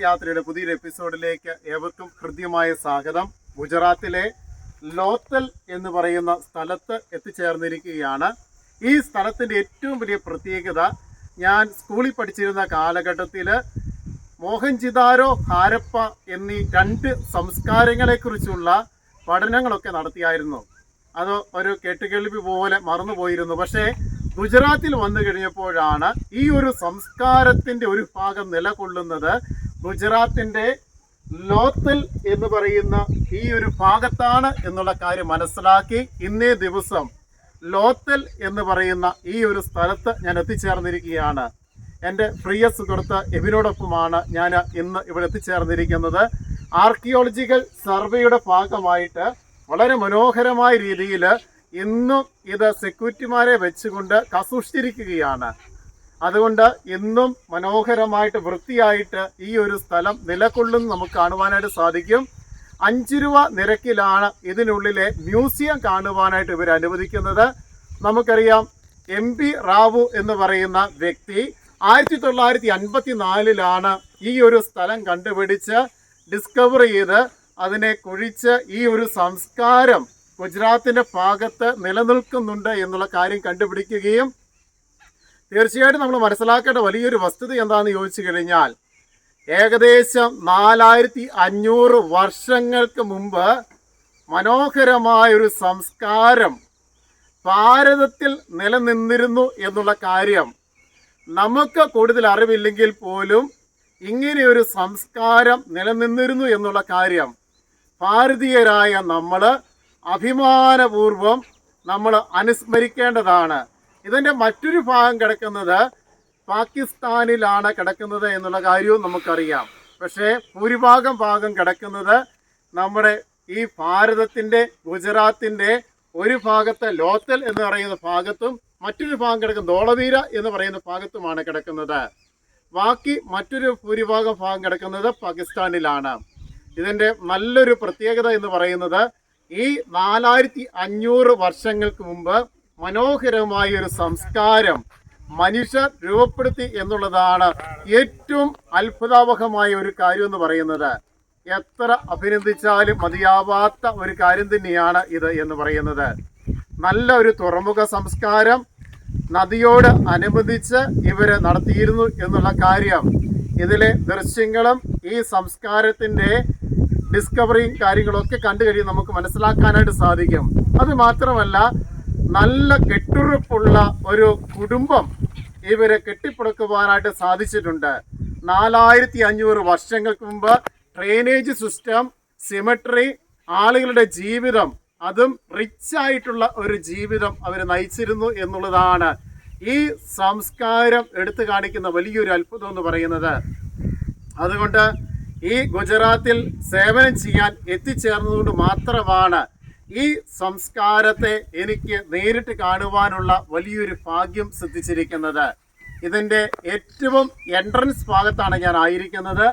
യാത്രയുടെ പുതിയൊരു എപ്പിസോഡിലേക്ക് ഏവർക്കും ഹൃദ്യമായ സ്വാഗതം. ഗുജറാത്തിലെ ലോത്തൽ എന്ന് പറയുന്ന സ്ഥലത്ത് എത്തിച്ചേർന്നിരിക്കുകയാണ്. ഈ സ്ഥലത്തിൻ്റെ ഏറ്റവും വലിയ പ്രത്യേകത, ഞാൻ സ്കൂളിൽ പഠിച്ചിരുന്ന കാലഘട്ടത്തിൽ മോഹൻജിദാരോ, ഹാരപ്പ എന്നീ രണ്ട് സംസ്കാരങ്ങളെക്കുറിച്ചുള്ള പഠനങ്ങളൊക്കെ നടത്തിയായിരുന്നു. അത് ഒരു കേട്ടുകേൾവി പോലെ മറന്നുപോയിരുന്നു. പക്ഷേ ഗുജറാത്തിൽ വന്നു കഴിഞ്ഞപ്പോഴാണ് ഈ ഒരു സംസ്കാരത്തിൻ്റെ ഒരു ഭാഗം നിലകൊള്ളുന്നത് ഗുജറാത്തിൻ്റെ ലോത്തൽ എന്ന് പറയുന്ന ഈ ഒരു ഭാഗത്താണ് എന്നുള്ള കാര്യം മനസ്സിലാക്കി ഇന്നേ ദിവസം ലോത്തൽ എന്ന് പറയുന്ന ഈ ഒരു സ്ഥലത്ത് ഞാൻ എത്തിച്ചേർന്നിരിക്കുകയാണ്. എൻ്റെ പ്രിയ സുഹൃത്ത് എബിനോടൊപ്പമാണ് ഞാൻ ഇന്ന് ഇവിടെ എത്തിച്ചേർന്നിരിക്കുന്നത്. ആർക്കിയോളജിക്കൽ സർവേയുടെ ഭാഗമായിട്ട് വളരെ മനോഹരമായ രീതിയിൽ ഇന്നും ഇത് സെക്യൂരിറ്റിമാരെ വെച്ചുകൊണ്ട് കാസൂക്ഷിച്ചിരിക്കുകയാണ്. അതുകൊണ്ട് ഇന്നും മനോഹരമായിട്ട് വൃത്തിയായിട്ട് ഈ ഒരു സ്ഥലം നിലകൊള്ളുന്നു നമുക്ക് കാണുവാനായിട്ട് സാധിക്കും. 5 രൂപ നിരക്കിലാണ് ഇതിനുള്ളിലെ മ്യൂസിയം കാണുവാനായിട്ട് ഇവർ അനുവദിക്കുന്നത്. നമുക്കറിയാം, MP റാവു എന്ന് പറയുന്ന വ്യക്തി 1954 ഈ ഒരു സ്ഥലം കണ്ടുപിടിച്ച് ഡിസ്കവർ ചെയ്ത് അതിനെ കുഴിച്ച് ഈ ഒരു സംസ്കാരം ഗുജറാത്തിൻ്റെ ഭാഗത്ത് നിലനിൽക്കുന്നുണ്ട് എന്നുള്ള കാര്യം കണ്ടുപിടിക്കുകയും, തീർച്ചയായിട്ടും നമ്മൾ മനസ്സിലാക്കേണ്ട വലിയൊരു വസ്തുത എന്താണെന്ന് ചോദിച്ചു കഴിഞ്ഞാൽ, ഏകദേശം 4500 വർഷങ്ങൾക്ക് മുമ്പ് മനോഹരമായൊരു സംസ്കാരം ഭാരതത്തിൽ നിലനിന്നിരുന്നു എന്നുള്ള കാര്യം നമുക്ക് കൂടുതൽ അറിവില്ലെങ്കിൽ പോലും ഇങ്ങനെയൊരു സംസ്കാരം നിലനിന്നിരുന്നു എന്നുള്ള കാര്യം ഭാരതീയരായ നമ്മൾ അഭിമാനപൂർവം നമ്മൾ അനുസ്മരിക്കേണ്ടതാണ്. ഇതിൻ്റെ മറ്റൊരു ഭാഗം കിടക്കുന്നത് പാകിസ്ഥാനിലാണ് കിടക്കുന്നത് എന്നുള്ള കാര്യവും നമുക്കറിയാം. പക്ഷേ ഭൂരിഭാഗം കിടക്കുന്നത് നമ്മുടെ ഈ ഭാരതത്തിൻ്റെ ഗുജറാത്തിൻ്റെ ഒരു ഭാഗത്ത് ലോത്തൽ എന്ന് പറയുന്ന ഭാഗത്തും മറ്റൊരു ഭാഗം കിടക്കുന്ന ധോളവീര എന്ന് പറയുന്ന ഭാഗത്തുമാണ് കിടക്കുന്നത്. ബാക്കി മറ്റൊരു ഭാഗം കിടക്കുന്നത് പാകിസ്ഥാനിലാണ്. ഇതിൻ്റെ നല്ലൊരു പ്രത്യേകത എന്ന് പറയുന്നത്, ഈ 4500 വർഷങ്ങൾക്ക് മുമ്പ് മനോഹരമായ ഒരു സംസ്കാരം മനുഷ്യർ രൂപപ്പെടുത്തി എന്നുള്ളതാണ് ഏറ്റവും അത്ഭുതാവഹമായ ഒരു കാര്യം എന്ന് പറയുന്നത്. എത്ര അഭിനന്ദിച്ചാലും മതിയാവാത്ത ഒരു കാര്യം തന്നെയാണ് ഇത് എന്ന് പറയുന്നത്. നല്ല ഒരു തുറമുഖ സംസ്കാരം നദിയോട് അനുബന്ധിച്ച് ഇവർ നടത്തിയിരുന്നു എന്നുള്ള കാര്യം ഇതിലെ ദൃശ്യങ്ങളും ഈ സംസ്കാരത്തിൻ്റെ ഡിസ്കവറിയും കാര്യങ്ങളൊക്കെ കണ്ടു കഴിയും നമുക്ക് മനസ്സിലാക്കാനായിട്ട് സാധിക്കും. അത് മാത്രമല്ല, നല്ല കെട്ടുറപ്പുള്ള ഒരു കുടുംബം ഇവരെ കെട്ടിപ്പടുക്കുവാനായിട്ട് സാധിച്ചിട്ടുണ്ട്. 4500 വർഷങ്ങൾക്ക് മുമ്പ് ഡ്രെയിനേജ് സിസ്റ്റം, സിമട്രി, ആളുകളുടെ ജീവിതം, അതും റിച്ചായിട്ടുള്ള ഒരു ജീവിതം അവർ നയിച്ചിരുന്നു എന്നുള്ളതാണ് ഈ സംസ്കാരം എടുത്തു കാണിക്കുന്ന വലിയൊരു അത്ഭുതം എന്ന് പറയുന്നത്. അതുകൊണ്ട് ഈ ഗുജറാത്തിൽ സേവനം ചെയ്യാൻ എത്തിച്ചേർന്നതുകൊണ്ട് മാത്രമാണ് ഈ സംസ്കാരത്തെ എനിക്ക് നേരിട്ട് കാണുവാനുള്ള വലിയൊരു ഭാഗ്യം സിദ്ധിച്ചിരിക്കുന്നത്. ഇതിൻ്റെ ഏറ്റവും എൻട്രൻസ് ഭാഗത്താണ് ഞാൻ ആയിരിക്കുന്നത്.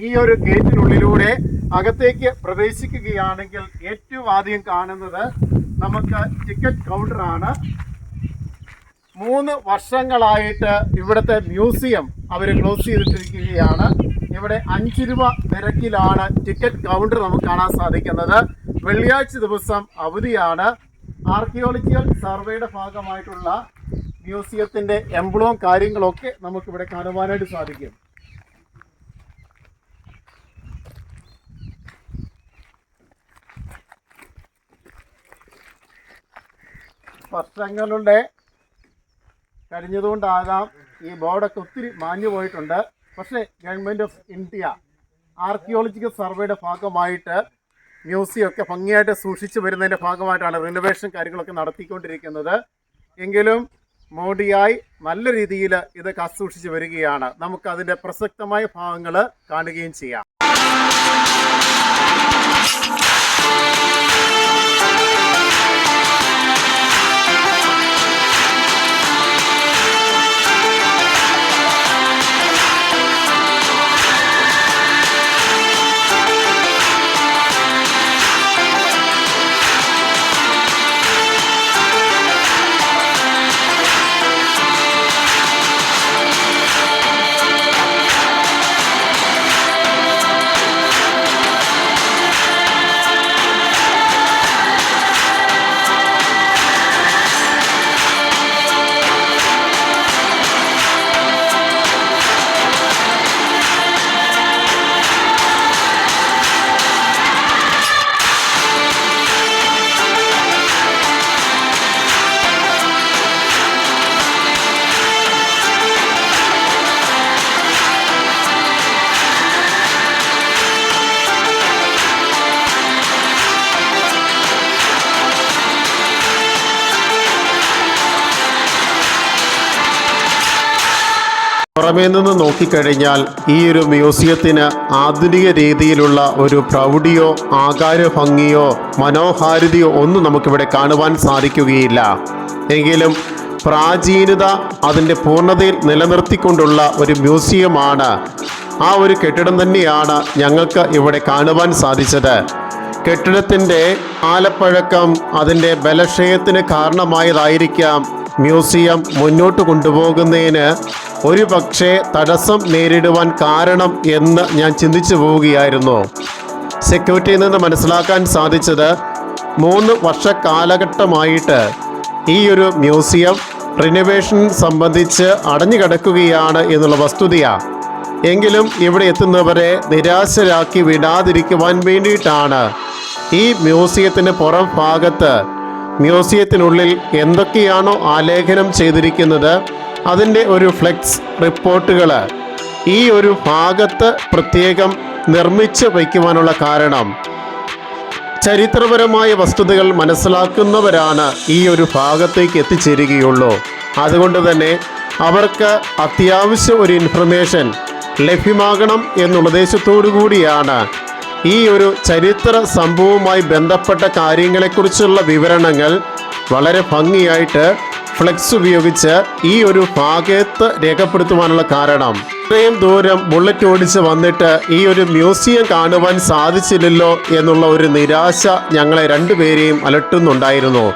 ഈ ഒരു ഗേറ്റിനുള്ളിലൂടെ അകത്തേക്ക് പ്രവേശിക്കുകയാണെങ്കിൽ ഏറ്റവും ആദ്യം കാണുന്നത് നമുക്ക് ടിക്കറ്റ് കൗണ്ടറാണ്. 3 വർഷങ്ങളായിട്ട് ഇവിടുത്തെ മ്യൂസിയം അവർ ക്ലോസ് ചെയ്തിട്ടിരിക്കുകയാണ്. ഇവിടെ 5 രൂപ നിരക്കിലാണ് ടിക്കറ്റ് കൗണ്ടർ നമുക്ക് കാണാൻ സാധിക്കുന്നത്. വെള്ളിയാഴ്ച ദിവസം അവധിയാണ്. ആർക്കിയോളജിക്കൽ സർവേയുടെ ഭാഗമായിട്ടുള്ള മ്യൂസിയത്തിൻ്റെ എംബ്ലവും കാര്യങ്ങളൊക്കെ നമുക്കിവിടെ കാണുവാനായിട്ട് സാധിക്കും. വർഷങ്ങളുടെ കഴിഞ്ഞതുകൊണ്ടാകാം ഈ ബോർഡൊക്കെ ഒത്തിരി മാഞ്ഞു പോയിട്ടുണ്ട്. പക്ഷേ ഗവൺമെൻറ് ഓഫ് ഇന്ത്യ ആർക്കിയോളജിക്കൽ സർവേയുടെ ഭാഗമായിട്ട് മ്യൂസിയമൊക്കെ ഭംഗിയായിട്ട് സൂക്ഷിച്ചു വരുന്നതിൻ്റെ ഭാഗമായിട്ടാണ് റിനോവേഷൻ കാര്യങ്ങളൊക്കെ നടത്തിക്കൊണ്ടിരിക്കുന്നത്. എങ്കിലും മോഡിയായി നല്ല രീതിയിൽ ഇത് കാത്തുസൂക്ഷിച്ച് വരികയാണ്. നമുക്കതിൻ്റെ പ്രസക്തമായ ഭാഗങ്ങൾ കാണുകയും ചെയ്യാം. പുറമേ നിന്ന് നോക്കിക്കഴിഞ്ഞാൽ ഈ ഒരു മ്യൂസിയത്തിന് ആധുനിക രീതിയിലുള്ള ഒരു പ്രൗഢിയോ ആകാരഭംഗിയോ മനോഹാരിതയോ ഒന്നും നമുക്കിവിടെ കാണുവാൻ സാധിക്കുകയില്ല. എങ്കിലും പ്രാചീനത അതിൻ്റെ പൂർണ്ണതയിൽ നിലനിർത്തിക്കൊണ്ടുള്ള ഒരു മ്യൂസിയമാണ്. ആ ഒരു കെട്ടിടം തന്നെയാണ് ഞങ്ങൾക്ക് ഇവിടെ കാണുവാൻ സാധിച്ചത്. കെട്ടിടത്തിൻ്റെ കാലപ്പഴക്കം അതിൻ്റെ ബലക്ഷയത്തിന് കാരണമായതായിരിക്കാം മ്യൂസിയം മുന്നോട്ട് കൊണ്ടുപോകുന്നതിന് ഒരു പക്ഷേ തടസ്സം നേരിടുവാൻ കാരണം എന്ന് ഞാൻ ചിന്തിച്ചു പോവുകയായിരുന്നു. സെക്യൂരിറ്റിയിൽ നിന്ന് മനസ്സിലാക്കാൻ സാധിച്ചത് 3 വർഷ കാലഘട്ടമായിട്ട് ഈ ഒരു മ്യൂസിയം റിനോവേഷൻ സംബന്ധിച്ച് അടഞ്ഞു കിടക്കുകയാണ് എന്നുള്ള വസ്തുതയാണ്. എങ്കിലും ഇവിടെ എത്തുന്നവരെ നിരാശരാക്കി വിടാതിരിക്കുവാൻ വേണ്ടിയിട്ടാണ് ഈ മ്യൂസിയത്തിന് പുറം ഭാഗത്ത് മ്യൂസിയത്തിനുള്ളിൽ എന്തൊക്കെയാണോ ആലേഖനം ചെയ്തിരിക്കുന്നത് അതിൻ്റെ ഒരു ഫ്ലെക്സ് റിപ്പോർട്ടുകൾ ഈ ഒരു ഭാഗത്ത് പ്രത്യേകം നിർമ്മിച്ച് വയ്ക്കുവാനുള്ള കാരണം ചരിത്രപരമായ വസ്തുതകൾ മനസ്സിലാക്കുന്നവരാണ് ഈ ഒരു ഭാഗത്തേക്ക് എത്തിച്ചേരുകയുള്ളൂ. അതുകൊണ്ട് തന്നെ അവർക്ക് അത്യാവശ്യം ഒരു ഇൻഫർമേഷൻ ലഭ്യമാകണം എന്നുള്ള ഉദ്ദേശത്തോടു കൂടിയാണ് ഈ ഒരു ചരിത്ര സംഭവവുമായി ബന്ധപ്പെട്ട കാര്യങ്ങളെക്കുറിച്ചുള്ള വിവരണങ്ങൾ വളരെ ഭംഗിയായിട്ട് ഫ്ലെക്സ് ഉപയോഗിച്ച് ഈ ഒരു ഭാഗത്ത് രേഖപ്പെടുത്തുവാനുള്ള കാരണം. ഇത്രയും ദൂരം ബുള്ളറ്റ് ഓടിച്ച് വന്നിട്ട് ഈ ഒരു മ്യൂസിയം കാണുവാൻ സാധിച്ചില്ലല്ലോ എന്നുള്ള ഒരു നിരാശ ഞങ്ങളെ രണ്ടുപേരെയും അലട്ടുന്നുണ്ടായിരുന്നു.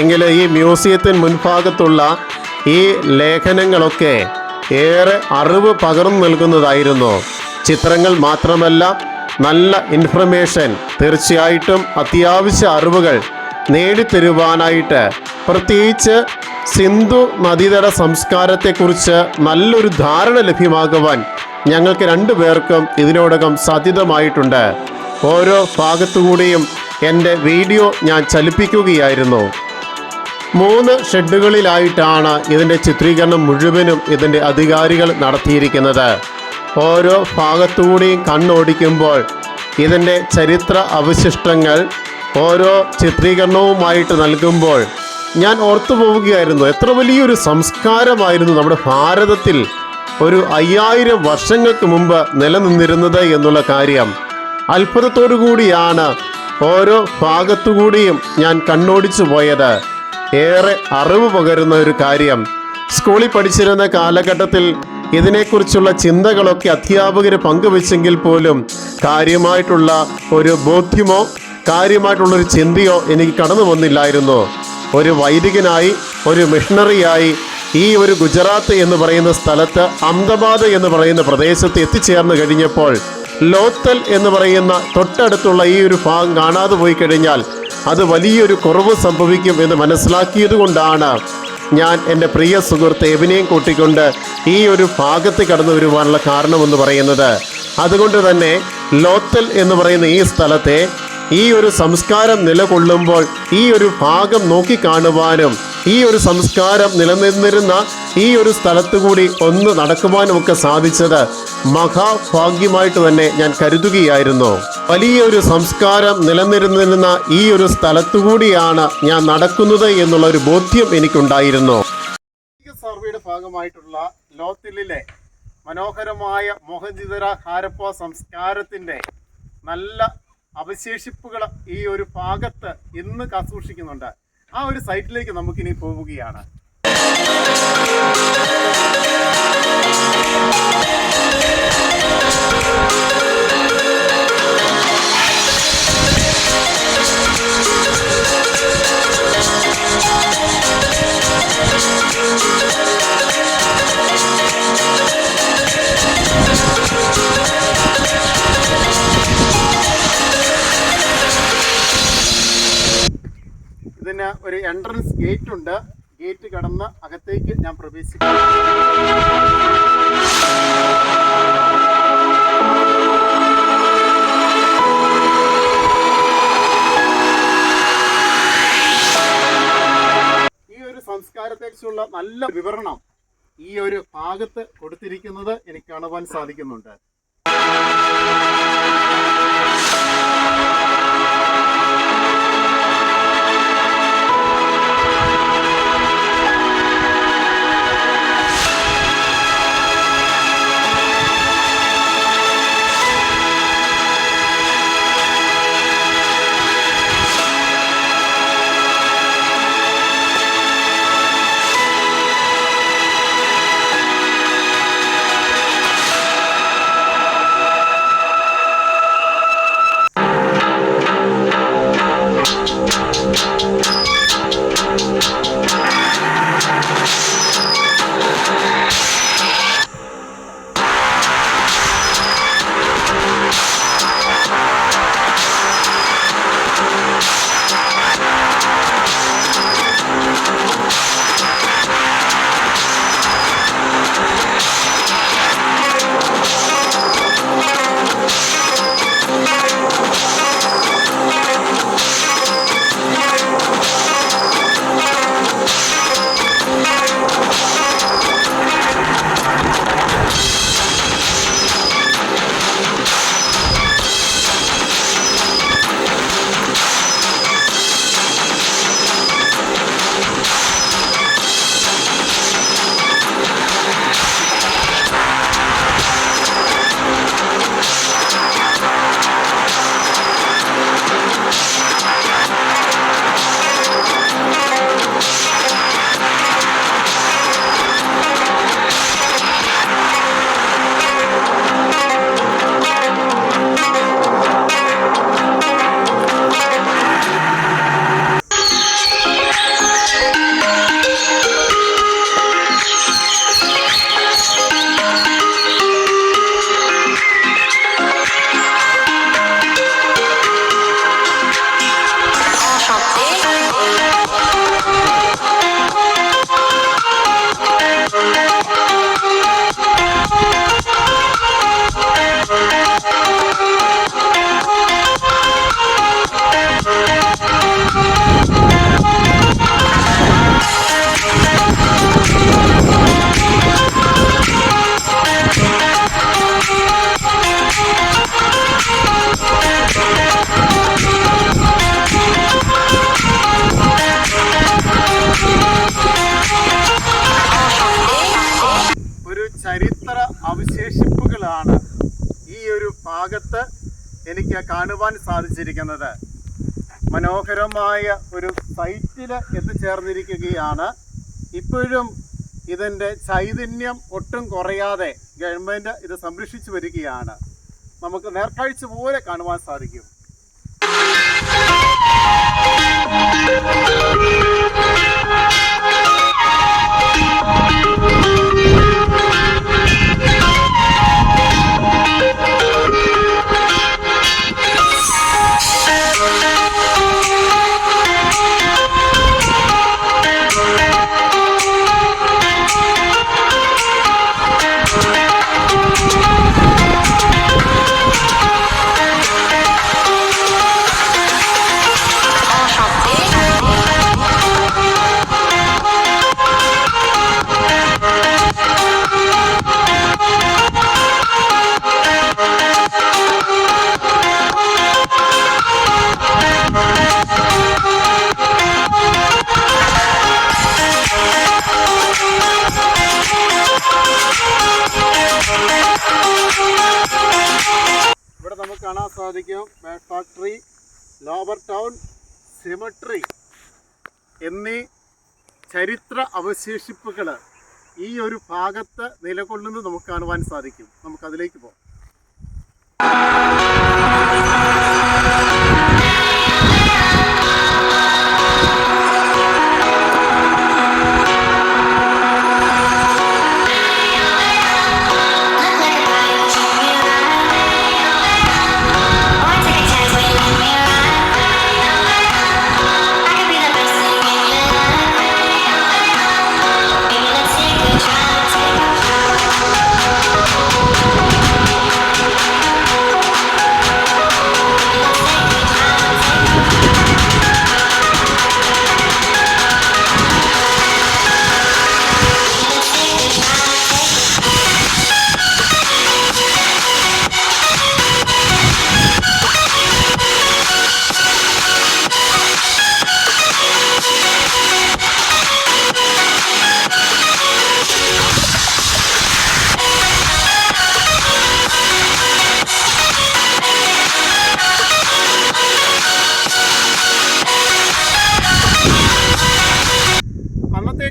എങ്കിലും ഈ മ്യൂസിയത്തിന് മുൻഭാഗത്തുള്ള ഈ ലേഖനങ്ങളൊക്കെ ഏറെ അറിവ് പകർന്നു നൽകുന്നതായിരുന്നു. ചിത്രങ്ങൾ മാത്രമല്ല, നല്ല ഇൻഫർമേഷൻ, തീർച്ചയായിട്ടും അത്യാവശ്യ അറിവുകൾ നേടിത്തരുവാനായിട്ട്, പ്രത്യേകിച്ച് സിന്ധു നദീതട സംസ്കാരത്തെക്കുറിച്ച് നല്ലൊരു ധാരണ ലഭ്യമാകുവാൻ ഞങ്ങൾക്ക് രണ്ടുപേർക്കും ഇതിനോടകം സാധ്യതമായിട്ടുണ്ട്. ഓരോ ഭാഗത്തുകൂടിയും എൻ്റെ വീഡിയോ ഞാൻ ചലിപ്പിക്കുകയായിരുന്നു. 3 ഷെഡുകളിലായിട്ടാണ് ഇതിൻ്റെ ചിത്രീകരണം മുഴുവനും ഇതിൻ്റെ അധികാരികൾ നടത്തിയിരിക്കുന്നത്. ഓരോ ഭാഗത്തുകൂടിയും കണ്ണോടിക്കുമ്പോൾ ഇതിൻ്റെ ചരിത്ര അവശിഷ്ടങ്ങൾ ഓരോ ചിത്രീകരണവുമായിട്ട് നൽകുമ്പോൾ ഞാൻ ഓർത്തു പോവുകയായിരുന്നു, എത്ര വലിയൊരു സംസ്കാരമായിരുന്നു നമ്മുടെ ഭാരതത്തിൽ ഒരു 5000 വർഷങ്ങൾക്ക് മുമ്പ് നിലനിന്നിരുന്നത് എന്നുള്ള കാര്യം. അത്ഭുതത്തോടു കൂടിയാണ് ഓരോ ഭാഗത്തുകൂടിയും ഞാൻ കണ്ണോടിച്ചു പോയത്. ഏറെ അറിവ് പകരുന്ന ഒരു കാര്യം. സ്കൂളിൽ പഠിച്ചിരുന്ന കാലഘട്ടത്തിൽ ഇതിനെക്കുറിച്ചുള്ള ചിന്തകളൊക്കെ അധ്യാപകർ പങ്കുവെച്ചെങ്കിൽ പോലും കാര്യമായിട്ടുള്ള ഒരു ബോധ്യമോ കാര്യമായിട്ടുള്ളൊരു ചിന്തയോ എനിക്ക് കടന്നു വന്നില്ലായിരുന്നു. ഒരു വൈദികനായി, ഒരു മിഷണറിയായി ഈ ഒരു ഗുജറാത്ത് എന്ന് പറയുന്ന സ്ഥലത്ത് അഹമ്മദാബാദ് എന്ന് പറയുന്ന പ്രദേശത്ത് എത്തിച്ചേർന്ന് കഴിഞ്ഞപ്പോൾ ലോത്തൽ എന്ന് പറയുന്ന തൊട്ടടുത്തുള്ള ഈ ഒരു ഭാഗം കാണാതെ പോയി കഴിഞ്ഞാൽ അത് വലിയൊരു കുറവ് സംഭവിക്കും എന്ന് മനസ്സിലാക്കിയത് കൊണ്ടാണ് ഞാൻ എൻ്റെ പ്രിയ സുഹൃത്ത് എബിനെയും കൂട്ടിക്കൊണ്ട് ഈ ഒരു ഭാഗത്ത് കടന്നു വരുവാനുള്ള കാരണമെന്ന് പറയുന്നത്. അതുകൊണ്ട് തന്നെ ലോത്തൽ എന്ന് പറയുന്ന ഈ സ്ഥലത്തെ ഈ ഒരു സംസ്കാരം നിലകൊള്ളുമ്പോൾ ഈ ഒരു ഭാഗം നോക്കിക്കാണുവാനും ഈ ഒരു സംസ്കാരം നിലനിന്നിരുന്ന ഈ ഒരു സ്ഥലത്തുകൂടി ഒന്ന് നടക്കുവാനുമൊക്കെ സാധിച്ചത് മഹാഭാഗ്യമായിട്ട് തന്നെ ഞാൻ കരുതുകയായിരുന്നു. വലിയൊരു സംസ്കാരം നിലനിന്നിരുന്ന ഈ ഒരു സ്ഥലത്തുകൂടിയാണ് ഞാൻ നടക്കുന്നത് എന്നുള്ള ഒരു ബോധ്യം എനിക്കുണ്ടായിരുന്നു. സർവേയുടെ ഭാഗമായിട്ടുള്ള ലോത്തലിലെ മനോഹരമായ മോഹൻജിദാര ഹാരപ്പ സംസ്കാരത്തിൻ്റെ നല്ല അവശേഷിപ്പുകൾ ഈ ഒരു ഭാഗത്ത് ഇന്ന് കാസൂക്ഷിക്കുന്നുണ്ട്. ആ ഒരു സൈറ്റിലേക്ക് നമുക്കിനി പോവുകയാണ്. ഇതിന് ഒരു എൻട്രൻസ് ഗേറ്റ് ഉണ്ട്. ഗേറ്റ് കടന്ന് അകത്തേക്ക് ഞാൻ പ്രവേശിക്കും. ഈ ഒരു സംസ്കാരത്തെക്കുറിച്ചുള്ള നല്ല വിവരണം ഈ ഒരു ഭാഗത്ത് കൊടുത്തിരിക്കുന്നത് എനിക്ക് കാണുവാൻ സാധിക്കുന്നുണ്ട്. എനിക്ക് കാണുവാൻ സാധിച്ചിരിക്കുന്നത്. മനോഹരമായ ഒരു സൈറ്റിൽ എത്തിച്ചേർന്നിരിക്കുകയാണ്. ഇപ്പോഴും ഇതിൻ്റെ ചൈതന്യം ഒട്ടും കുറയാതെ ഗവൺമെൻറ് ഇത് സംരക്ഷിച്ചു വരികയാണ്. നമുക്ക് നേർക്കാഴ്ച പോലെ കാണുവാൻ സാധിക്കും. ഇവിടെ നമുക്ക് കാണാൻ സാധിക്കും bag factory, lower town, symmetry എന്നീ ചരിത്ര അവശേഷിപ്പുകൾ ഈ ഒരു ഭാഗത്ത് നിലകൊള്ളുന്നത് നമുക്ക് കാണുവാൻ സാധിക്കും. നമുക്കതിലേക്ക് പോകാം.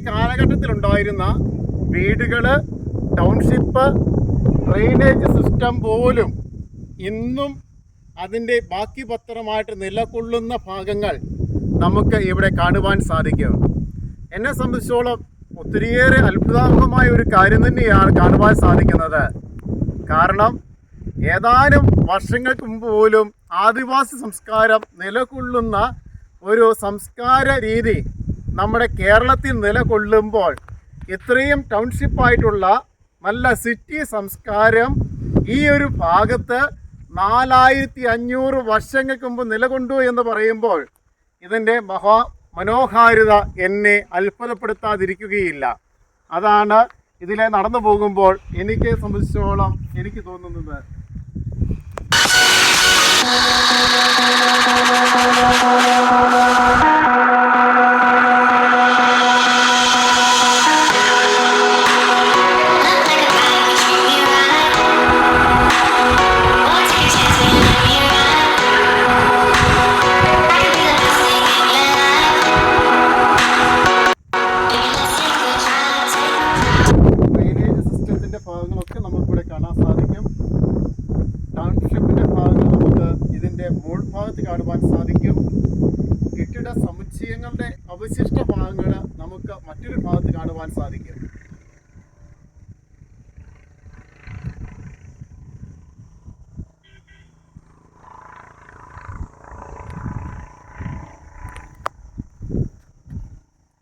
കാലഘട്ടത്തിലുണ്ടായിരുന്ന വീടുകൾ, ടൗൺഷിപ്പ്, ഡ്രെയിനേജ് സിസ്റ്റം പോലും ഇന്നും അതിൻ്റെ ബാക്കി പത്രമായിട്ട് നിലകൊള്ളുന്ന ഭാഗങ്ങൾ നമുക്ക് ഇവിടെ കാണുവാൻ സാധിക്കും. എന്നെ സംബന്ധിച്ചോളം ഒത്തിരിയേറെ അത്ഭുതാത്മകമായ ഒരു കാര്യം തന്നെയാണ് കാണുവാൻ സാധിക്കുന്നത്. കാരണം ഏതാനും വർഷങ്ങൾക്ക് മുമ്പ് പോലും ആദിവാസി സംസ്കാരം നിലകൊള്ളുന്ന ഒരു സംസ്കാര രീതി നമ്മുടെ കേരളത്തിൽ നിലകൊള്ളുമ്പോൾ ഇത്രയും ടൗൺഷിപ്പായിട്ടുള്ള നല്ല സിറ്റി സംസ്കാരം ഈ ഒരു ഭാഗത്ത് 4500 വർഷങ്ങൾക്ക് മുമ്പ് നിലകൊണ്ടു എന്ന് പറയുമ്പോൾ ഇതിൻ്റെ മനോഹാരിത എന്നെ അത്ഭുതപ്പെടുത്താതിരിക്കുകയില്ല. അതാണ് ഇതിലെ നടന്നു പോകുമ്പോൾ എനിക്ക് സംബന്ധിച്ചോളം എനിക്ക് തോന്നുന്നത്. ഭാഗങ്ങളൊക്കെ നമുക്കിവിടെ കാണാൻ സാധിക്കും. ടൗൺഷിപ്പിൻ്റെ ഭാഗങ്ങൾ നമുക്ക് ഇതിൻ്റെ മുകൾ ഭാഗത്ത് കാണുവാൻ സാധിക്കും. കെട്ടിട സമുച്ചയങ്ങളുടെ അവശിഷ്ട ഭാഗങ്ങൾ നമുക്ക് മറ്റൊരു ഭാഗത്ത് കാണുവാൻ സാധിക്കും.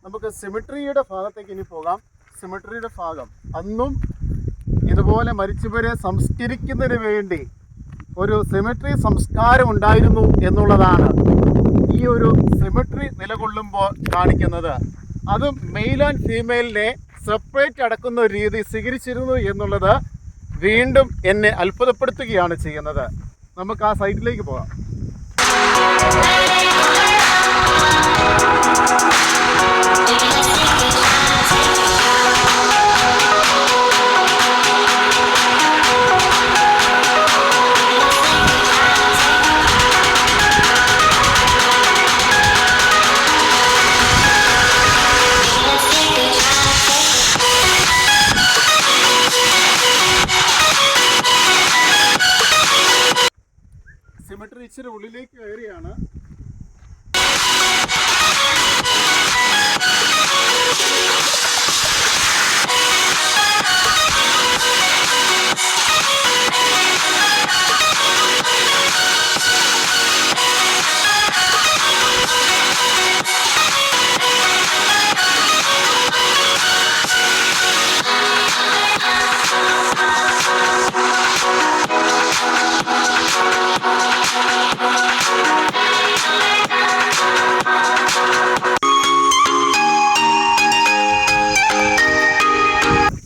നമുക്ക് സിമിട്രിയുടെ ഭാഗത്തേക്ക് ഇനി പോകാം. സിമിട്രിയുടെ ഭാഗം അന്നും ഇതുപോലെ മരിച്ചവരെ സംസ്കരിക്കുന്നതിന് വേണ്ടി ഒരു സിമിട്രി സംസ്കാരം ഉണ്ടായിരുന്നു എന്നുള്ളതാണ് ഈ ഒരു സിമിട്രി നിലകൊള്ളുമ്പോൾ കാണിക്കുന്നത്. അതും മെയിൽ ആൻഡ് ഫീമെയിലിനെ സെപ്പറേറ്റ് അടക്കുന്ന ഒരു രീതി സ്വീകരിച്ചിരുന്നു എന്നുള്ളത് വീണ്ടും എന്നെ അത്ഭുതപ്പെടുത്തുകയാണ് ചെയ്യുന്നത്. നമുക്ക് ആ സൈറ്റിലേക്ക് പോകാം. സിമെട്രി ഇച്ചിരി ഉള്ളിലേക്ക് കയറിയാണ്.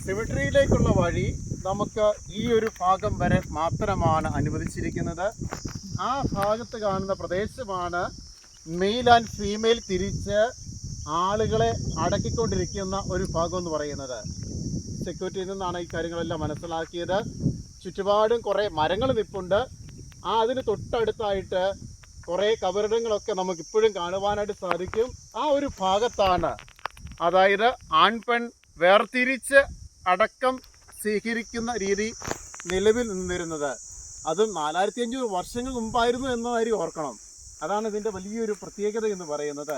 സിമെട്രിയിലേക്കുള്ള വഴി നമുക്ക് ഈ ഒരു ഭാഗം വരെ മാത്രമാണ് അനുവദിച്ചിരിക്കുന്നത്. ആ ഭാഗത്ത് കാണുന്ന പ്രദേശമാണ് മെയിൽ ആൻഡ് ഫീമെയിൽ തിരിച്ച് ആളുകളെ അടക്കിക്കൊണ്ടിരിക്കുന്ന ഒരു ഭാഗം എന്ന് പറയുന്നത്. സെക്യൂരിറ്റിയിൽ നിന്നാണ് ഈ കാര്യങ്ങളെല്ലാം മനസ്സിലാക്കിയത്. ചുറ്റുപാടും കുറേ മരങ്ങൾ നിൽപ്പുണ്ട്. അതിന് തൊട്ടടുത്തായിട്ട് കുറേ കബറിടങ്ങളൊക്കെ നമുക്കിപ്പോഴും കാണുവാനായിട്ട് സാധിക്കും. ആ ഒരു ഭാഗത്താണ്, അതായത് ആൺപെൺ വേർതിരിച്ച് അടക്കം സ്വീകരിക്കുന്ന രീതി നിലവിൽ നിന്നിരുന്നത്. അതും 4500 വർഷങ്ങൾ മുമ്പായിരുന്നു എന്ന കാര്യം ഓർക്കണം. അതാണ് ഇതിൻ്റെ വലിയൊരു പ്രത്യേകത എന്ന് പറയുന്നത്.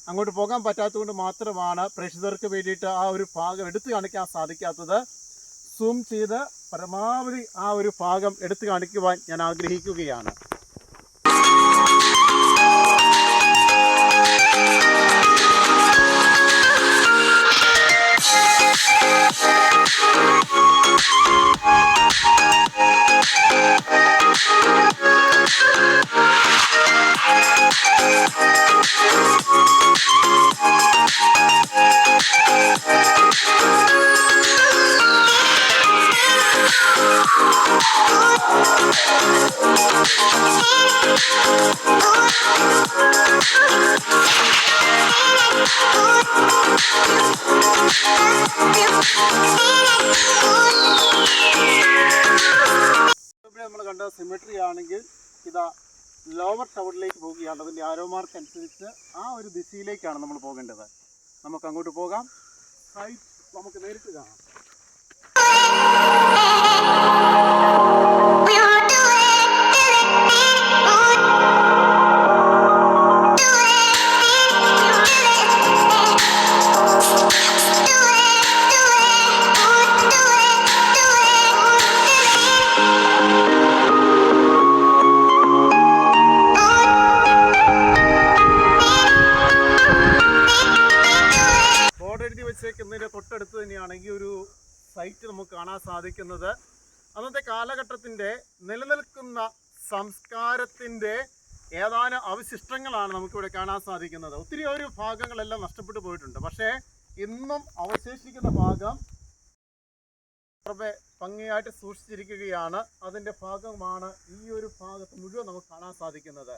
അങ്ങോട്ട് പോകാൻ പറ്റാത്തതുകൊണ്ട് മാത്രമാണ് പ്രേക്ഷകർക്ക് വേണ്ടിയിട്ട് ആ ഒരു ഭാഗം എടുത്തു കാണിക്കാൻ സാധിക്കാത്തത്. സൂം ചെയ്ത് പരമാവധി ആ ഒരു ഭാഗം എടുത്തു കാണിക്കുവാൻ ഞാൻ ആഗ്രഹിക്കുകയാണ്. നമ്മൾ കണ്ട സിമെട്രി ആണെങ്കിൽ ഇതാ ലോവർ ടവറിലേക്ക് പോവുകയാണ്. അതിൻ്റെ ആരോ മാർക്ക് അനുസരിച്ച് ആ ഒരു ദിശയിലേക്കാണ് നമ്മൾ പോകേണ്ടത്. നമുക്ക് അങ്ങോട്ട് പോകാം. സൈറ്റ് നമുക്ക് നേരിട്ട് കാണാം. വെച്ചേക്കുന്നതിൻ്റെ തൊട്ടടുത്ത് തന്നെയാണ് ഈ ഒരു സൈറ്റ് നമുക്ക് കാണാൻ സാധിക്കുന്നത്. അന്നത്തെ കാലഘട്ടത്തിൻ്റെ നിലനിൽക്കുന്ന സംസ്കാരത്തിൻ്റെ ഏതാനും അവശിഷ്ടങ്ങളാണ് നമുക്കിവിടെ കാണാൻ സാധിക്കുന്നത്. ഒത്തിരി ഒരു ഭാഗങ്ങളെല്ലാം നഷ്ടപ്പെട്ടു പോയിട്ടുണ്ട്. പക്ഷേ ഇന്നും അവശേഷിക്കുന്ന ഭാഗം വളരെ ഭംഗിയായിട്ട് സൂക്ഷിച്ചിരിക്കുകയാണ്. അതിൻ്റെ ഭാഗമാണ് ഈ ഒരു ഭാഗത്ത് മുഴുവൻ നമുക്ക് കാണാൻ സാധിക്കുന്നത്.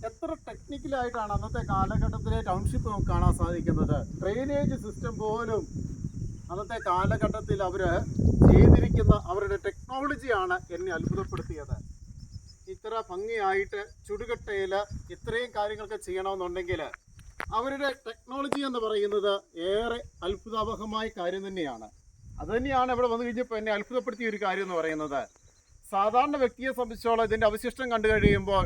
എത്ര ടെക്നിക്കലായിട്ടാണ് അന്നത്തെ കാലഘട്ടത്തിലെ ടൗൺഷിപ്പ് നമുക്ക് കാണാൻ സാധിക്കുന്നത്. ഡ്രെയിനേജ് സിസ്റ്റം പോലും അന്നത്തെ കാലഘട്ടത്തിൽ അവർ ചെയ്തിരിക്കുന്ന അവരുടെ ടെക്നോളജിയാണ് എന്നെ അത്ഭുതപ്പെടുത്തിയത്. ഇത്ര ഭംഗിയായിട്ട് ചുടുകട്ടയിൽ ഇത്രയും കാര്യങ്ങളൊക്കെ ചെയ്യണമെന്നുണ്ടെങ്കിൽ അവരുടെ ടെക്നോളജി എന്ന് പറയുന്നത് ഏറെ അത്ഭുതാവഹമായ കാര്യം തന്നെയാണ്. അതുതന്നെയാണ് ഇവിടെ വന്നു കഴിഞ്ഞപ്പോൾ എന്നെ അത്ഭുതപ്പെടുത്തിയ ഒരു കാര്യം എന്ന് പറയുന്നത്. സാധാരണ വ്യക്തിയെ സംബന്ധിച്ചോളം ഇതിൻ്റെ അവശിഷ്ടം കണ്ടു കഴിയുമ്പോൾ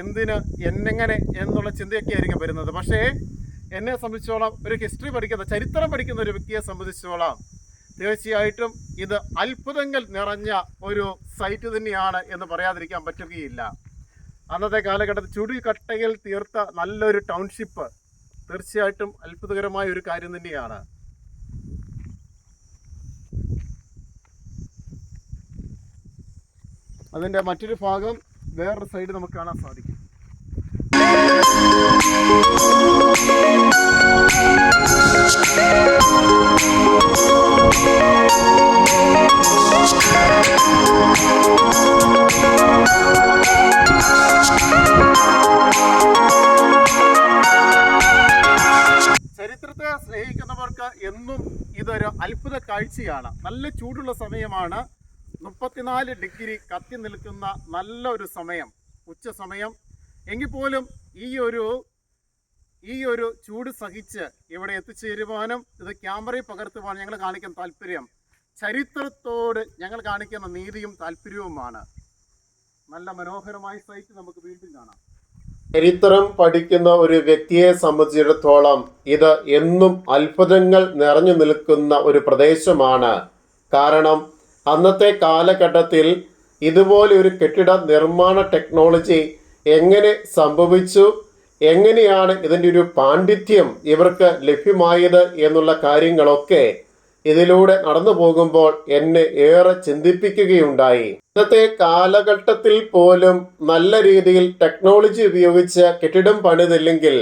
എന്തിന് എന്നെങ്ങനെ എന്നുള്ള ചിന്തയൊക്കെ ആയിരിക്കും വരുന്നത്. പക്ഷേ എന്നെ സംബന്ധിച്ചോളം ഒരു ഹിസ്റ്ററി പഠിക്കുന്ന, ചരിത്രം പഠിക്കുന്ന ഒരു വ്യക്തിയെ സംബന്ധിച്ചോളം തീർച്ചയായിട്ടും ഇത് അത്ഭുതങ്ങൾ നിറഞ്ഞ ഒരു സൈറ്റ് തന്നെയാണ് എന്ന് പറയാതിരിക്കാൻ പറ്റുകയില്ല. അന്നത്തെ കാലഘട്ടത്തിൽ ചുടുകട്ടയിൽ തീർത്ത നല്ലൊരു ടൗൺഷിപ്പ് തീർച്ചയായിട്ടും അത്ഭുതകരമായ ഒരു കാര്യം തന്നെയാണ്. അതിൻ്റെ മറ്റൊരു ഭാഗം വേറൊരു സൈഡ് നമുക്ക് കാണാൻ സാധിക്കും. ചരിത്രത്തെ സ്നേഹിക്കുന്നവർക്ക് എന്നും ഇതൊരു അത്ഭുത കാഴ്ചയാണ്. നല്ല ചൂടുള്ള സമയമാണ്. 34 ഡിഗ്രി കത്തി നിൽക്കുന്ന നല്ലൊരു സമയം, ഉച്ച സമയം. എങ്കിൽ പോലും ഈ ഒരു ചൂട് സഹിച്ച് ഇവിടെ എത്തിച്ചേരുവാനും ഇത് ക്യാമറയിൽ പകർത്തുവാൻ ഞങ്ങൾ കാണിക്കുന്ന താല്പര്യം ചരിത്രത്തോട് ഞങ്ങൾ കാണിക്കുന്ന നീതിയും താല്പര്യവുമാണ്. നല്ല മനോഹരമായ സൈറ്റ് നമുക്ക് വീണ്ടും കാണാം. ചരിത്രം പഠിക്കുന്ന ഒരു വ്യക്തിയെ സംബന്ധിച്ചിടത്തോളം ഇത് എന്നും അത്ഭുതങ്ങൾ നിറഞ്ഞു നിൽക്കുന്ന ഒരു പ്രദേശമാണ്. കാരണം അന്നത്തെ കാലഘട്ടത്തിൽ ഇതുപോലെ ഒരു കെട്ടിട നിർമ്മാണ ടെക്നോളജി എങ്ങനെ സംഭവിച്ചു, എങ്ങനെയാണ് ഇതിൻ്റെ ഒരു പാണ്ഡിത്യം ഇവർക്ക് ലഭ്യമായത് എന്നുള്ള കാര്യങ്ങളൊക്കെ ഇതിലൂടെ നടന്നു പോകുമ്പോൾ എന്നെ ഏറെ ചിന്തിപ്പിക്കുകയുണ്ടായി. ഇന്നത്തെ കാലഘട്ടത്തിൽ പോലും നല്ല രീതിയിൽ ടെക്നോളജി ഉപയോഗിച്ച് കെട്ടിടം പണിതില്ലെങ്കിൽ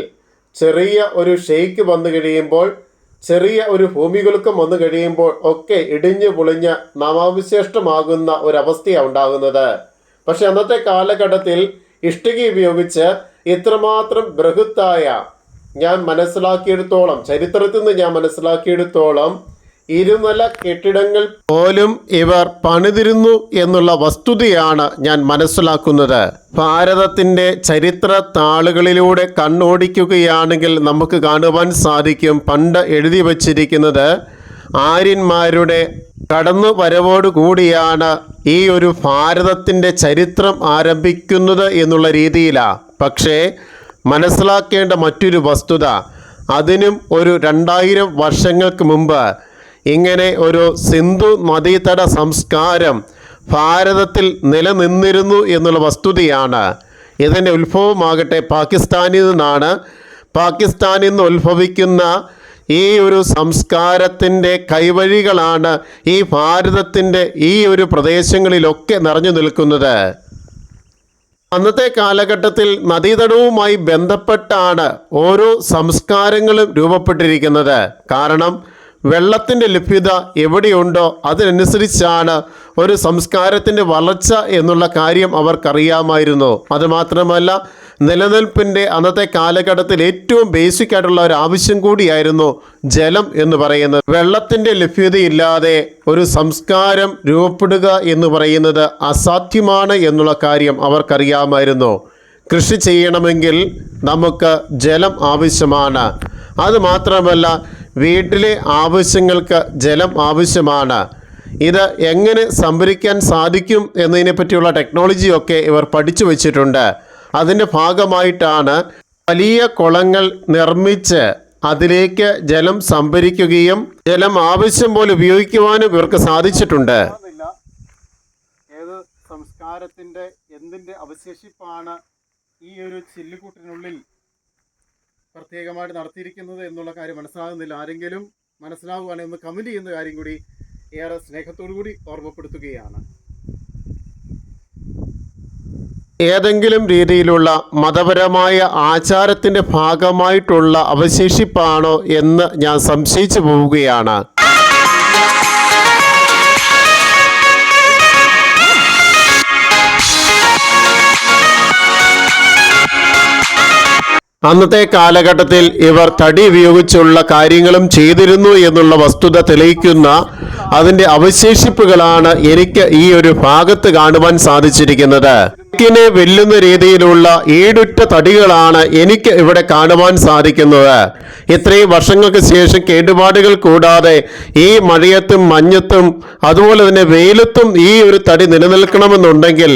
ചെറിയ ഒരു ഷെയ്ക്ക് വന്നു കഴിയുമ്പോൾ, ചെറിയ ഒരു ഭൂമികുലുക്കം വന്നു കഴിയുമ്പോൾ ഒക്കെ ഇടിഞ്ഞു പൊളിഞ്ഞ് നാമാവിശേഷ്ടമാകുന്ന ഒരവസ്ഥയാണ് ഉണ്ടാകുന്നത്. പക്ഷെ അന്നത്തെ കാലഘട്ടത്തിൽ ഇഷ്ടിക ഉപയോഗിച്ച് ഇത്രമാത്രം ബൃഹത്തായ, ഞാൻ മനസ്സിലാക്കിയെടുത്തോളം, ചരിത്രത്തിൽ നിന്ന് ഞാൻ മനസ്സിലാക്കിയെടുത്തോളം ഇരുനില കെട്ടിടങ്ങൾ പോലും ഇവർ പണിതിരുന്നു എന്നുള്ള വസ്തുതയാണ് ഞാൻ മനസ്സിലാക്കുന്നത്. ഭാരതത്തിൻ്റെ ചരിത്ര താളുകളിലൂടെ കണ്ണോടിക്കുകയാണെങ്കിൽ നമുക്ക് കാണുവാൻ സാധിക്കും, പണ്ട് എഴുതി വച്ചിരിക്കുന്നത് ആര്യന്മാരുടെ കടന്നു വരവോടുകൂടിയാണ് ഈ ഒരു ഭാരതത്തിൻ്റെ ചരിത്രം ആരംഭിക്കുന്നത് എന്നുള്ള രീതിയിലാണ്. പക്ഷേ മനസ്സിലാക്കേണ്ട മറ്റൊരു വസ്തുത, അതിനും ഒരു 2000 വർഷങ്ങൾക്ക് മുമ്പ് ഇങ്ങനെ ഒരു സിന്ധു നദീതട സംസ്കാരം ഭാരതത്തിൽ നിലനിന്നിരുന്നു എന്നുള്ള വസ്തുതയാണ്. ഇതിൻ്റെ ഉത്ഭവമാകട്ടെ പാകിസ്ഥാനിൽ നിന്നാണ്. പാകിസ്ഥാനിൽ നിന്ന് ഉത്ഭവിക്കുന്ന ഈ ഒരു സംസ്കാരത്തിൻ്റെ കൈവഴികളാണ് ഈ ഭാരതത്തിൻ്റെ ഈ ഒരു പ്രദേശങ്ങളിലൊക്കെ നിറഞ്ഞു നിൽക്കുന്നത്. അന്നത്തെ കാലഘട്ടത്തിൽ നദീതടവുമായി ബന്ധപ്പെട്ടാണ് ഓരോ സംസ്കാരങ്ങളും രൂപപ്പെട്ടിരിക്കുന്നത്. കാരണം വെള്ളത്തിൻ്റെ ലഭ്യത എവിടെയുണ്ടോ അതിനനുസരിച്ചാണ് ഒരു സംസ്കാരത്തിൻ്റെ വളർച്ച എന്നുള്ള കാര്യം അവർക്കറിയാമായിരുന്നു. അതുമാത്രമല്ല, നിലനിൽപ്പിൻ്റെ അന്നത്തെ കാലഘട്ടത്തിൽ ഏറ്റവും ബേസിക് ആയിട്ടുള്ള ഒരു ആവശ്യം കൂടിയായിരുന്നു ജലം എന്ന് പറയുന്നത്. വെള്ളത്തിൻ്റെ ലഭ്യതയില്ലാതെ ഒരു സംസ്കാരം രൂപപ്പെടുക എന്ന് പറയുന്നത് അസാധ്യമാണ് എന്നുള്ള കാര്യം അവർക്കറിയാമായിരുന്നു. കൃഷി ചെയ്യണമെങ്കിൽ നമുക്ക് ജലം ആവശ്യമാണ്. അതുമാത്രമല്ല, വീട്ടിലെ ആവശ്യങ്ങൾക്ക് ജലം ആവശ്യമാണ്. ഇത് എങ്ങനെ സംഭരിക്കാൻ സാധിക്കും എന്നതിനെ പറ്റിയുള്ള ടെക്നോളജിയൊക്കെ ഇവർ പഠിച്ചു വച്ചിട്ടുണ്ട്. അതിൻ്റെ ഭാഗമായിട്ടാണ് വലിയ കുളങ്ങൾ നിർമ്മിച്ച് അതിലേക്ക് ജലം സംഭരിക്കുകയും ജലം ആവശ്യം പോലെ ഉപയോഗിക്കുവാനും ഇവർക്ക് സാധിച്ചിട്ടുണ്ട്. ഏത് സംസ്കാരത്തിൻ്റെ എന്തിൻ്റെ അവശേഷിപ്പാണ് ഈ ഒരു ചില്ലുകൂട്ടിനുള്ളിൽ പ്രത്യേകമായിട്ട് നടത്തിയിരിക്കുന്നത് എന്നുള്ള കാര്യം മനസ്സിലാകുന്നില്ല. ആരെങ്കിലും മനസ്സിലാകുകയാണെങ്കിൽ ഒന്ന് കമൻറ്റ് ചെയ്യുന്ന കാര്യം കൂടി ഏറെ സ്നേഹത്തോടു കൂടി ഓർമ്മപ്പെടുത്തുകയാണ്. ഏതെങ്കിലും രീതിയിലുള്ള മതപരമായ ആചാരത്തിൻ്റെ ഭാഗമായിട്ടുള്ള അവശേഷിപ്പാണോ എന്ന് ഞാൻ സംശയിച്ചു പോവുകയാണ്. അന്നത്തെ കാലഘട്ടത്തിൽ ഇവർ തടി ഉപയോഗിച്ചുള്ള കാര്യങ്ങളും ചെയ്തിരുന്നു എന്നുള്ള വസ്തുത തെളിയിക്കുന്ന അതിൻ്റെ അവശേഷിപ്പുകളാണ് എനിക്ക് ഈ ഒരു ഭാഗത്ത് കാണുവാൻ സാധിച്ചിരിക്കുന്നത്. ിനെ വെല്ലുന്ന രീതിയിലുള്ള ഈടുറ്റ തടികളാണ് എനിക്ക് ഇവിടെ കാണുവാൻ സാധിക്കുന്നത്. ഇത്രയും വർഷങ്ങൾക്ക് ശേഷം കേടുപാടുകൾ കൂടാതെ ഈ മഴയത്തും മഞ്ഞത്തും അതുപോലെ തന്നെ വെയിലത്തും ഈ ഒരു തടി നിലനിൽക്കണമെന്നുണ്ടെങ്കിൽ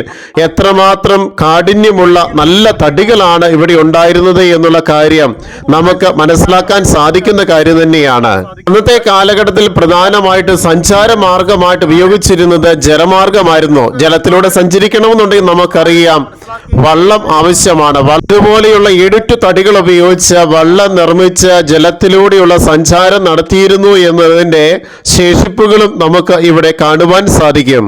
എത്രമാത്രം കാഠിന്യമുള്ള നല്ല തടികളാണ് ഇവിടെ ഉണ്ടായിരുന്നത് എന്നുള്ള കാര്യം നമുക്ക് മനസ്സിലാക്കാൻ സാധിക്കുന്ന കാര്യം തന്നെയാണ്. അന്നത്തെ കാലഘട്ടത്തിൽ പ്രധാനമായിട്ട് സഞ്ചാര മാർഗമായിട്ട് ഉപയോഗിച്ചിരുന്നത് ജലമാർഗമായിരുന്നു. ജലത്തിലൂടെ സഞ്ചരിക്കണമെന്നുണ്ടെങ്കിൽ നമുക്കറിയാം വള്ളം ആവശ്യമാണ്. അതുപോലെയുള്ള ഇടുറ്റു തടികൾ ഉപയോഗിച്ച് വള്ളം നിർമ്മിച്ച് ജലത്തിലൂടെയുള്ള സഞ്ചാരം നടത്തിയിരുന്നു എന്നതിൻ്റെ ശേഷിപ്പുകളും നമുക്ക് ഇവിടെ കാണുവാൻ സാധിക്കും.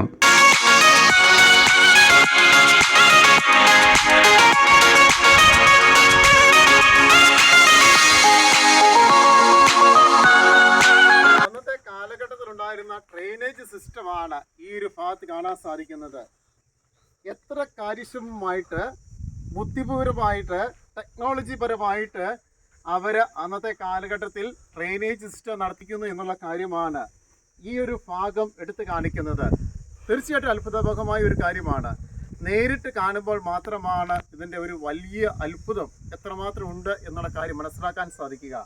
അന്നത്തെ കാലഘട്ടത്തിലുണ്ടായിരുന്ന ഡ്രെയിനേജ് സിസ്റ്റമാണ് ഈ ഒരു ഭാഗത്ത് കാണാൻ സാധിക്കുന്നത്. എത്ര കാര്യക്ഷമമായിട്ട്, ബുദ്ധിപരമായിട്ട്, ടെക്നോളജി പരമായിട്ട് അവർ അന്നത്തെ കാലഘട്ടത്തിൽ ഡ്രെയിനേജ് സിസ്റ്റം നടത്തിക്കുന്നു എന്നുള്ള കാര്യമാണ് ഈ ഒരു ഭാഗം എടുത്തു കാണിക്കുന്നത്. തീർച്ചയായിട്ടും അത്ഭുതകരമായ ഒരു കാര്യമാണ്. നേരിട്ട് കാണുമ്പോൾ മാത്രമാണ് ഇതിൻ്റെ ഒരു വലിയ അത്ഭുതം എത്രമാത്രം ഉണ്ട് എന്നുള്ള കാര്യം മനസ്സിലാക്കാൻ സാധിക്കുക.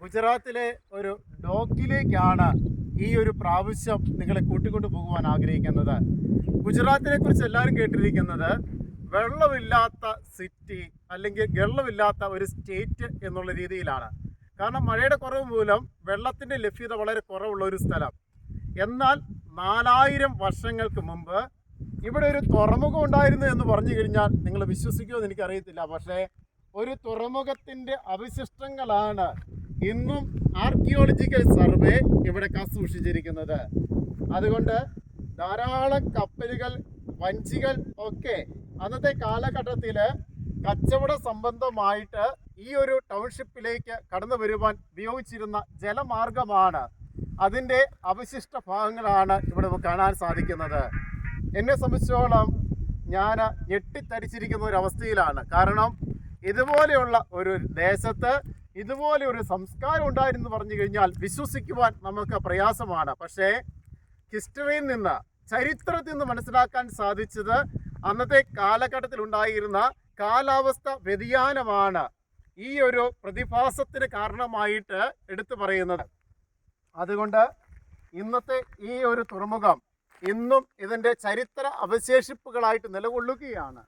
ഗുജറാത്തിലെ ഒരു ഡോക്കിലേക്കാണ് ഈ ഒരു പ്രാവശ്യം നിങ്ങളെ കൂട്ടിക്കൊണ്ടു പോകുവാൻ ആഗ്രഹിക്കുന്നത്. ഗുജറാത്തിനെ കുറിച്ച് എല്ലാവരും കേട്ടിരിക്കുന്നത് വെള്ളമില്ലാത്ത സിറ്റി അല്ലെങ്കിൽ വെള്ളമില്ലാത്ത ഒരു സ്റ്റേറ്റ് എന്നുള്ള രീതിയിലാണ്. കാരണം മഴയുടെ കുറവ് മൂലം വെള്ളത്തിൻ്റെ ലഭ്യത വളരെ കുറവുള്ള ഒരു സ്ഥലം. എന്നാൽ 4000 വർഷങ്ങൾക്ക് മുമ്പ് ഇവിടെ ഒരു തുറമുഖം ഉണ്ടായിരുന്നു എന്ന് പറഞ്ഞു കഴിഞ്ഞാൽ നിങ്ങൾ വിശ്വസിക്കുമോ എന്ന് എനിക്കറിയത്തില്ല. പക്ഷേ ഒരു തുറമുഖത്തിൻ്റെ അവശിഷ്ടങ്ങളാണ് ഇന്നും ആർക്കിയോളജിക്കൽ സർവേ ഇവിടെ കാത്തുസൂക്ഷിച്ചിരിക്കുന്നത്. അതുകൊണ്ട് ധാരാളം കപ്പലുകൾ, വഞ്ചികൾ ഒക്കെ അന്നത്തെ കാലഘട്ടത്തിൽ കച്ചവട സംബന്ധമായിട്ട് ഈ ഒരു ടൗൺഷിപ്പിലേക്ക് കടന്നു വരുവാൻ ഉപയോഗിച്ചിരുന്ന ജലമാർഗമാണ്. അതിൻ്റെ അവശിഷ്ട ഭാഗങ്ങളാണ് ഇവിടെ നമുക്ക് കാണാൻ സാധിക്കുന്നത്. എന്നെ സംബന്ധിച്ചോളം ഞാൻ ഞെട്ടിത്തരിച്ചിരിക്കുന്ന ഒരു അവസ്ഥയിലാണ്. കാരണം ഇതുപോലെയുള്ള ഒരു ദേശത്ത് ഇതുപോലെ ഒരു സംസ്കാരം ഉണ്ടായിരുന്നു പറഞ്ഞു കഴിഞ്ഞാൽ വിശ്വസിക്കുവാൻ നമുക്ക് പ്രയാസമാണ്. പക്ഷേ ഹിസ്റ്ററിയിൽ നിന്ന്, ചരിത്രത്തിൽ നിന്ന് മനസ്സിലാക്കാൻ സാധിച്ചത് അന്നത്തെ കാലഘട്ടത്തിൽ ഉണ്ടായിരുന്ന കാലാവസ്ഥ വ്യതിയാനമാണ് ഈ ഒരു പ്രതിഭാസത്തിന് കാരണമായിട്ട് എടുത്തു പറയുന്നത്. അതുകൊണ്ട് ഇന്നത്തെ ഈ ഒരു തുറമുഖം ഇന്നും ഇതിൻ്റെ ചരിത്ര അവശേഷിപ്പുകളായിട്ട് നിലകൊള്ളുകയാണ്.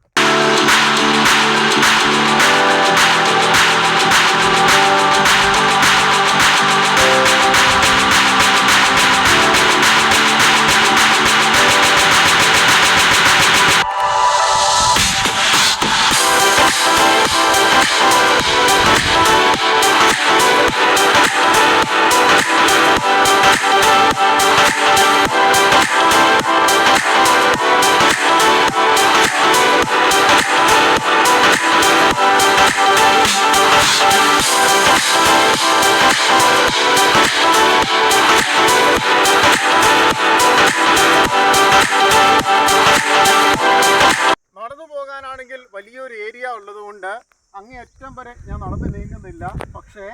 ാണെങ്കിൽ വലിയൊരു ഏരിയ ഉള്ളതുകൊണ്ട് അങ്ങേയറ്റം വരെ ഞാൻ നടന്നു നീങ്ങുന്നില്ല. പക്ഷേ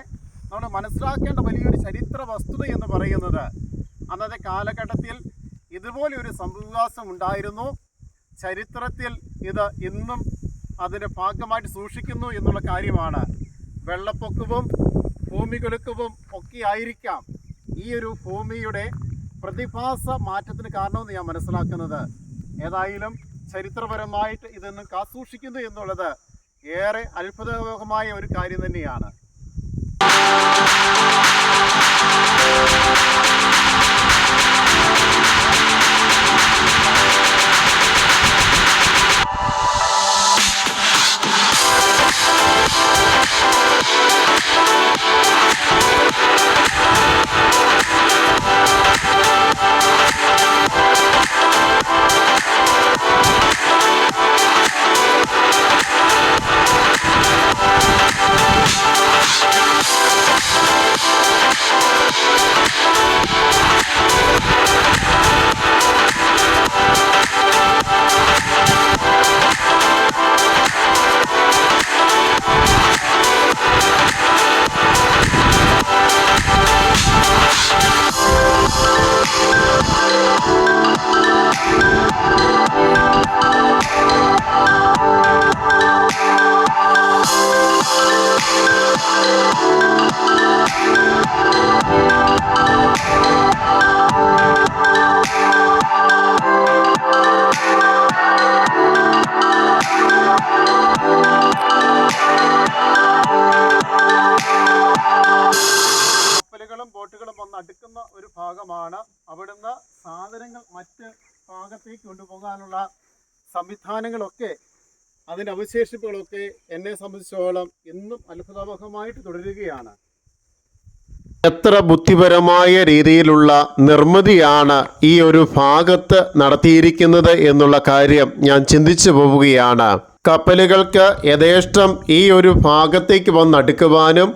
നമ്മൾ മനസ്സിലാക്കേണ്ട വലിയൊരു ചരിത്ര വസ്തുത എന്ന് പറയുന്നത് അന്നത്തെ കാലഘട്ടത്തിൽ ഇതുപോലെ ഒരു സംഭവവികാസം ഉണ്ടായിരുന്നു. ചരിത്രത്തിൽ ഇത് ഇന്നും അതിൻ്റെ ഭാഗമായിട്ട് സൂക്ഷിക്കുന്നു എന്നുള്ള കാര്യമാണ്. വെള്ളപ്പൊക്കവും ഭൂമികുലുക്കവും ഒക്കെ ആയിരിക്കാം ഈ ഒരു ഭൂമിയുടെ പ്രതിഭാസ മാറ്റത്തിന് കാരണമെന്ന് ഞാൻ മനസ്സിലാക്കുന്നത്. ഏതായാലും ചരിത്രപരമായിട്ട് ഇതൊന്നും കാസൂക്ഷിക്കുന്നു എന്നുള്ളത് ഏറെ അത്ഭുതകരമായ ഒരു കാര്യം തന്നെയാണ്. ബോട്ടുകളും വന്ന് അടുക്കുന്ന ഒരു ഭാഗമാണ്. അവിടുന്ന് സാധനങ്ങൾ മറ്റ് ഭാഗത്തേക്ക് കൊണ്ടുപോകാനുള്ള സംവിധാനങ്ങളൊക്കെ അതിൻ്റെ അവശേഷിപ്പുകളൊക്കെ എന്നെ സംബന്ധിച്ചോളം ഇന്നും അത്ഭുതമായിട്ട് തുടരുകയാണ്. എത്ര ബുദ്ധിപരമായ രീതിയിലുള്ള നിർമ്മിതിയാണ് ഈ ഒരു ഭാഗത്ത് നടത്തിയിരിക്കുന്നത് എന്നുള്ള കാര്യം ഞാൻ ചിന്തിച്ചു പോവുകയാണ്. കപ്പലുകൾക്ക് യഥേഷ്ടം ഈ ഒരു ഭാഗത്തേക്ക് വന്നടുക്കുവാനും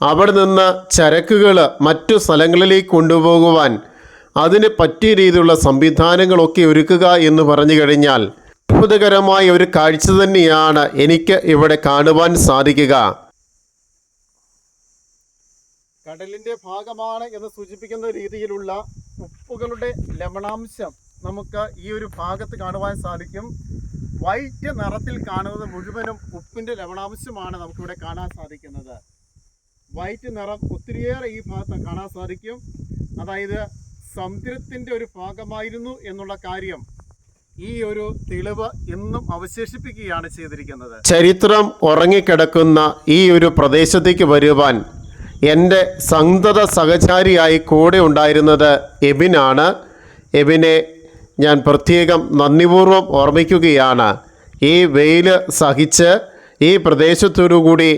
അവിടെ നിന്ന് ചരക്കുകൾ മറ്റു സ്ഥലങ്ങളിലേക്ക് കൊണ്ടുപോകുവാൻ അതിന് പറ്റിയ രീതിയിലുള്ള സംവിധാനങ്ങളൊക്കെ ഒരുക്കുക എന്ന് പറഞ്ഞു കഴിഞ്ഞാൽ അത്ഭുതകരമായ ഒരു കാഴ്ച തന്നെയാണ് എനിക്ക് ഇവിടെ കാണുവാൻ സാധിക്കുക. കടലിൻ്റെ ഭാഗമാണ് എന്ന് സൂചിപ്പിക്കുന്ന രീതിയിലുള്ള ഉപ്പുകളുടെ ലവണാംശം നമുക്ക് ഈ ഒരു ഭാഗത്ത് കാണുവാൻ സാധിക്കും. വൈറ്റ് നിറത്തിൽ കാണുന്നത് മുഴുവനും ഉപ്പിൻ്റെ ലവണാംശമാണ് നമുക്കിവിടെ കാണാൻ സാധിക്കുന്നത്. വൈറ്റ് നിറം ഒത്തിരിയേറെ ഈ ഭാഗത്ത് കാണാൻ സാധിക്കും. അതായത് സമുദ്രത്തിൻ്റെ ഒരു ഭാഗമായിരുന്നു എന്നുള്ള കാര്യം ഈ ഒരു തെളിവ് ഇന്നും അവശേഷിപ്പിക്കുകയാണ് ചെയ്തിരിക്കുന്നത്. ചരിത്രം ഉറങ്ങിക്കിടക്കുന്ന ഈ ഒരു പ്രദേശത്തേക്ക് വരുവാൻ എൻ്റെ സന്തത സഹചാരിയായി കൂടെ ഉണ്ടായിരുന്നത് എബിനാണ്. എബിനെ ഞാൻ പ്രത്യേകം നന്ദിപൂർവ്വം ഓർമ്മിക്കുകയാണ്. ഈ വെയിൽ സഹിച്ച് ഈ പ്രദേശത്തോടുകൂടി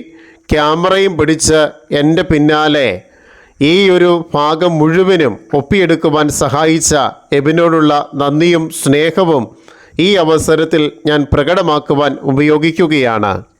ക്യാമറയും പിടിച്ച് എൻ്റെ പിന്നാലെ ഈ ഒരു ഭാഗം മുഴുവനും ഒപ്പിയെടുക്കുവാൻ സഹായിച്ച എബിനോടുള്ള നന്ദിയും സ്നേഹവും ഈ അവസരത്തിൽ ഞാൻ പ്രകടമാക്കുവാൻ ഉപയോഗിക്കുകയാണ്.